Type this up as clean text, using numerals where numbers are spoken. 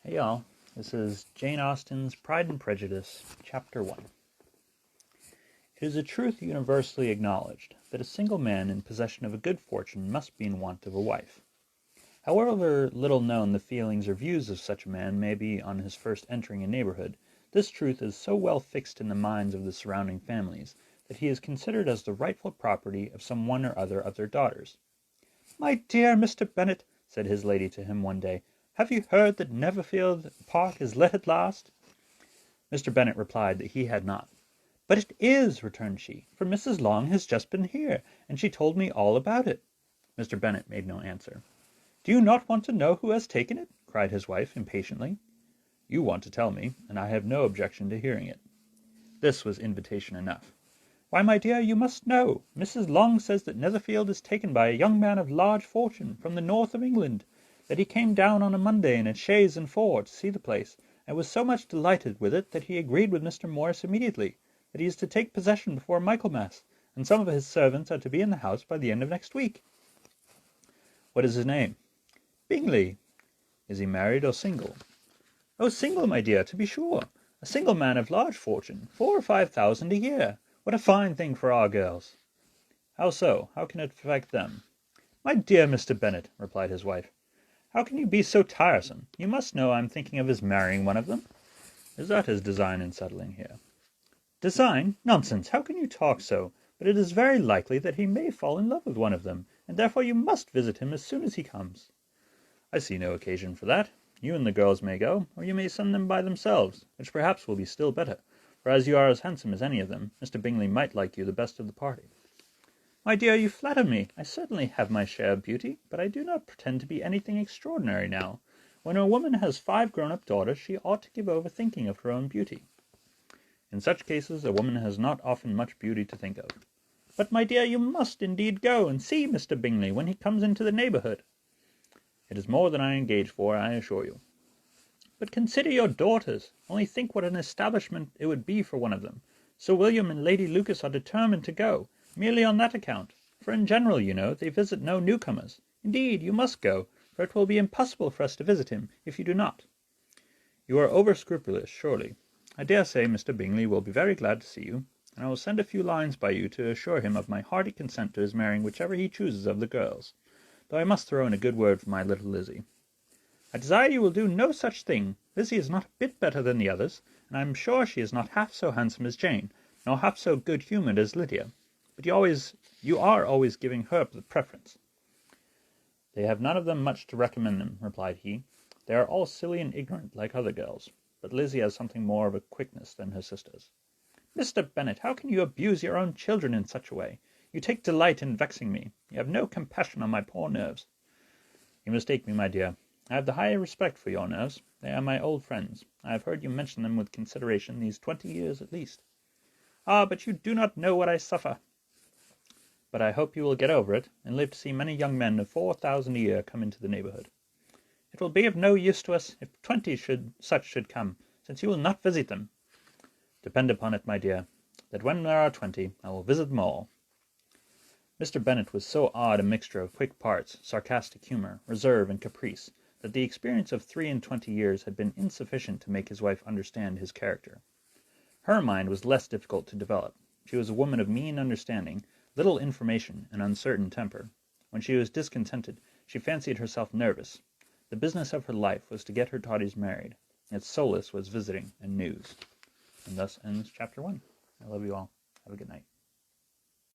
Hey y'all, this is Jane Austen's Pride and Prejudice, Chapter 1. It is a truth universally acknowledged that a single man in possession of a good fortune must be in want of a wife. However little known the feelings or views of such a man may be on his first entering a neighborhood, this truth is so well fixed in the minds of the surrounding families that he is considered as the rightful property of some one or other of their daughters. "My dear Mr. Bennet," said his lady to him one day, "have you heard that Netherfield Park is let at last?" Mr. Bennet replied that he had not. "But it is," returned she, "for Mrs. Long has just been here, and she told me all about it." Mr. Bennet made no answer. "Do you not want to know who has taken it?" cried his wife, impatiently. "You want to tell me, and I have no objection to hearing it." This was invitation enough. "Why, my dear, you must know. Mrs. Long says that Netherfield is taken by a young man of large fortune, from the north of England; that he came down on a Monday in a chaise and four to see the place, and was so much delighted with it that he agreed with Mr. Morris immediately; that he is to take possession before Michaelmas, and some of his servants are to be in the house by the end of next week." "What is his name?" "Bingley." "Is he married or single?" "Oh, single, my dear, to be sure. A single man of large fortune, 4,000 or 5,000 a year. What a fine thing for our girls!" "How so? How can it affect them?" "My dear Mr. Bennet," replied his wife, "how can you be so tiresome? You must know I am thinking of his marrying one of them." "Is that his design in settling here?" "Design? Nonsense! How can you talk so? But it is very likely that he may fall in love with one of them, and therefore you must visit him as soon as he comes." "I see no occasion for that. You and the girls may go, or you may send them by themselves, which perhaps will be still better, for as you are as handsome as any of them, Mr. Bingley might like you the best of the party." "My dear, you flatter me. I certainly have my share of beauty, but I do not pretend to be anything extraordinary now. When a woman has 5 grown-up daughters, she ought to give over thinking of her own beauty." "In such cases a woman has not often much beauty to think of." "But, my dear, you must indeed go and see Mr. Bingley when he comes into the neighborhood." "It is more than I engage for, I assure you." "But consider your daughters. Only think what an establishment it would be for one of them. Sir William and Lady Lucas are determined to go, merely on that account; for in general, you know, they visit no newcomers. Indeed, you must go, for it will be impossible for us to visit him if you do not." "You are over scrupulous, surely. I dare say Mr. Bingley will be very glad to see you, and I will send a few lines by you to assure him of my hearty consent to his marrying whichever he chooses of the girls, though I must throw in a good word for my little Lizzie." "I desire you will do no such thing. Lizzie is not a bit better than the others, and I am sure she is not half so handsome as Jane, nor half so good-humoured as Lydia. But you are always giving her the preference." "They have none of them much to recommend them," replied he. "They are all silly and ignorant, like other girls, but Lizzie has something more of a quickness than her sisters." "Mr. Bennet, how can you abuse your own children in such a way? You take delight in vexing me. You have no compassion on my poor nerves." "You mistake me, my dear. I have the highest respect for your nerves. They are my old friends. I have heard you mention them with consideration these 20 years at least." "Ah, but you do not know what I suffer." "But I hope you will get over it, and live to see many young men of 4,000 a year come into the neighborhood." "It will be of no use to us if 20 such should come, since you will not visit them." "Depend upon it, my dear, that when there are 20, I will visit them all." Mr. Bennet was so odd a mixture of quick parts, sarcastic humour, reserve, and caprice, that the experience of 23 years had been insufficient to make his wife understand his character. Her mind was less difficult to develop. She was a woman of mean understanding, little information, and uncertain temper. When she was discontented, she fancied herself nervous. The business of her life was to get her daughters married. Its solace was visiting and news. And thus ends Chapter 1. I love you all. Have a good night.